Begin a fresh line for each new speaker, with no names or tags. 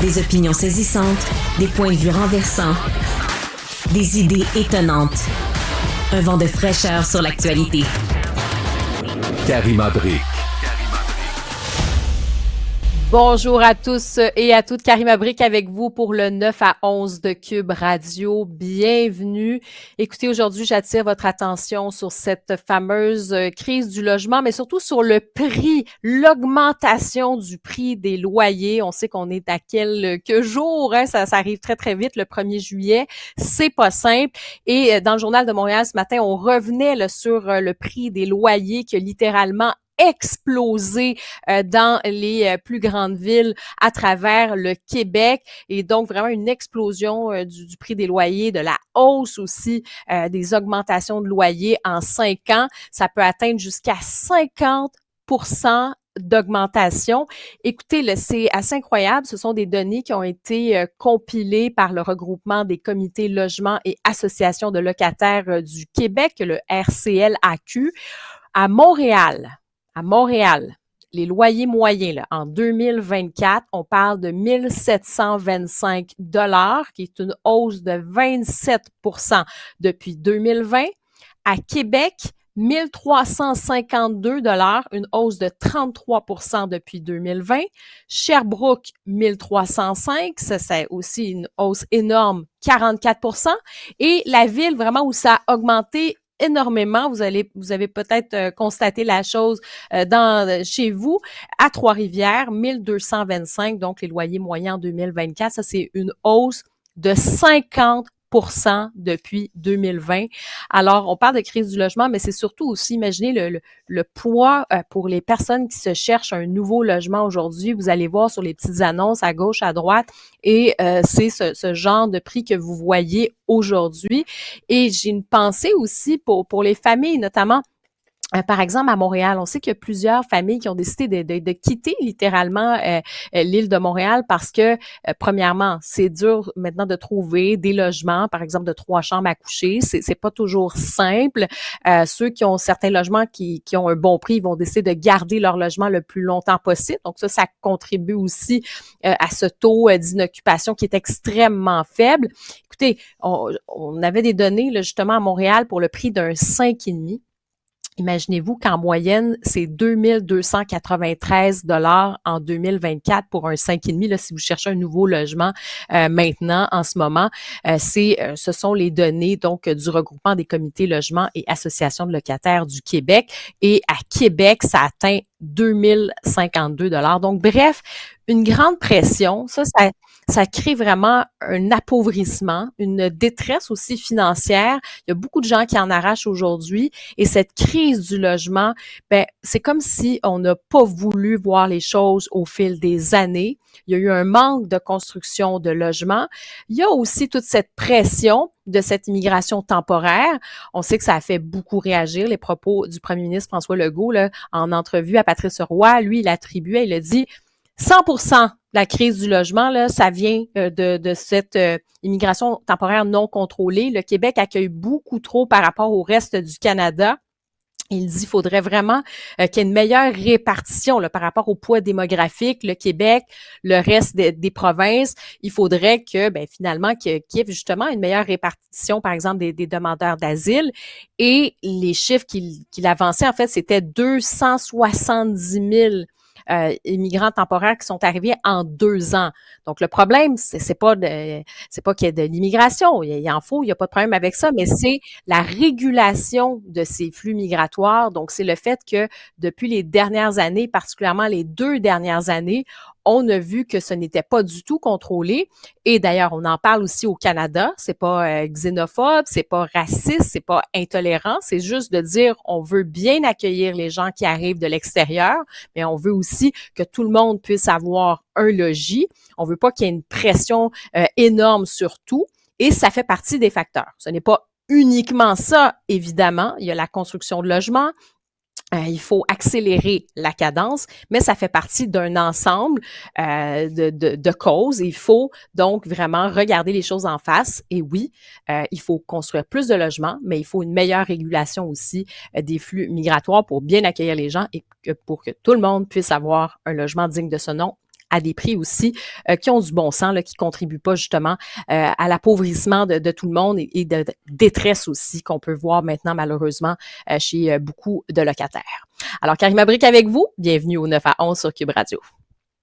Des opinions saisissantes, des points de vue renversants, des idées étonnantes. Un vent de fraîcheur sur l'actualité.
Karima Brick.
Bonjour à tous et à toutes. Karima Brick avec vous pour le 9 à 11 de Cube Radio. Bienvenue. Écoutez, aujourd'hui, j'attire votre attention sur cette fameuse crise du logement, mais surtout sur le prix, l'augmentation du prix des loyers. On sait qu'on est à quelques jours, hein, ça arrive très, très vite, le 1er juillet. C'est pas simple. Et dans le Journal de Montréal ce matin, on revenait là, sur le prix des loyers qui a littéralement explosé dans les plus grandes villes à travers le Québec et donc vraiment une explosion du prix des loyers, de la hausse aussi des augmentations de loyers en 5 ans. Ça peut atteindre jusqu'à 50% d'augmentation. Écoutez, là, c'est assez incroyable. Ce sont des données qui ont été compilées par le regroupement des comités logements et associations de locataires du Québec, le RCLAQ. À Montréal, les loyers moyens, là, en 2024, on parle de 1 725 $, qui est une hausse de 27% depuis 2020. À Québec, 1 352 $, une hausse de 33% depuis 2020. Sherbrooke, 1 305, ça c'est aussi une hausse énorme, 44%. Et la ville vraiment où ça a augmenté énormément, vous avez peut-être constaté la chose chez vous, à Trois-Rivières, 1 225, donc les loyers moyens en 2024, ça c'est une hausse de 50% depuis 2020. Alors, on parle de crise du logement, mais c'est surtout aussi, imaginez le poids pour les personnes qui se cherchent un nouveau logement aujourd'hui. Vous allez voir sur les petites annonces à gauche, à droite, et c'est ce genre de prix que vous voyez aujourd'hui. Et j'ai une pensée aussi pour les familles, notamment. Par exemple, à Montréal, on sait qu'il y a plusieurs familles qui ont décidé de quitter littéralement l'île de Montréal parce que, premièrement, c'est dur maintenant de trouver des logements, par exemple de 3 chambres à coucher. C'est pas toujours simple. Ceux qui ont certains logements qui ont un bon prix, ils vont décider de garder leur logement le plus longtemps possible. Donc ça contribue aussi à ce taux d'inoccupation qui est extrêmement faible. Écoutez, on avait des données là, justement à Montréal pour le prix d'un 5,5. Imaginez-vous qu'en moyenne, c'est 2 293 $ en 2024 pour un 5,5. Là, si vous cherchez un nouveau logement maintenant, en ce moment, ce sont les données donc du regroupement des comités logements et associations de locataires du Québec. Et à Québec, ça atteint 2 052 $. Donc, bref, une grande pression. Ça crée vraiment un appauvrissement, une détresse aussi financière. Il y a beaucoup de gens qui en arrachent aujourd'hui et cette crise du logement, c'est comme si on n'a pas voulu voir les choses au fil des années. Il y a eu un manque de construction de logements. Il y a aussi toute cette pression de cette immigration temporaire. On sait que ça a fait beaucoup réagir les propos du premier ministre François Legault là, en entrevue à Patrice Roy. Lui, il attribuait, il a dit 100% la crise du logement, là, ça vient de cette immigration temporaire non contrôlée. Le Québec accueille beaucoup trop par rapport au reste du Canada. Il dit qu'il faudrait vraiment qu'il y ait une meilleure répartition là, par rapport au poids démographique, le Québec, le reste des provinces. Il faudrait que finalement qu'il y ait justement une meilleure répartition, par exemple, des demandeurs d'asile. Et les chiffres qu'il avançait, en fait, c'était 270 000 immigrants temporaires qui sont arrivés en 2 ans. Donc, le problème, c'est pas qu'il y ait de l'immigration. Il en faut, il n'y a pas de problème avec ça, mais c'est la régulation de ces flux migratoires. Donc, c'est le fait que depuis les dernières années, particulièrement les 2 dernières années, on a vu que ce n'était pas du tout contrôlé. Et d'ailleurs, on en parle aussi au Canada. C'est pas xénophobe, c'est pas raciste, c'est pas intolérant. C'est juste de dire on veut bien accueillir les gens qui arrivent de l'extérieur, mais on veut aussi que tout le monde puisse avoir un logis. On veut pas qu'il y ait une pression énorme sur tout. Et ça fait partie des facteurs. Ce n'est pas uniquement ça, évidemment. Il y a la construction de logements. Il faut accélérer la cadence, mais ça fait partie d'un ensemble de causes. Il faut donc vraiment regarder les choses en face. Et oui, il faut construire plus de logements, mais il faut une meilleure régulation aussi des flux migratoires pour bien accueillir les gens et pour que tout le monde puisse avoir un logement digne de ce nom à des prix aussi qui ont du bon sens, là, qui contribuent pas justement à l'appauvrissement de tout le monde et de détresse aussi qu'on peut voir maintenant malheureusement chez beaucoup de locataires. Alors, Karima Brick avec vous. Bienvenue au 9 à 11 sur Cube Radio.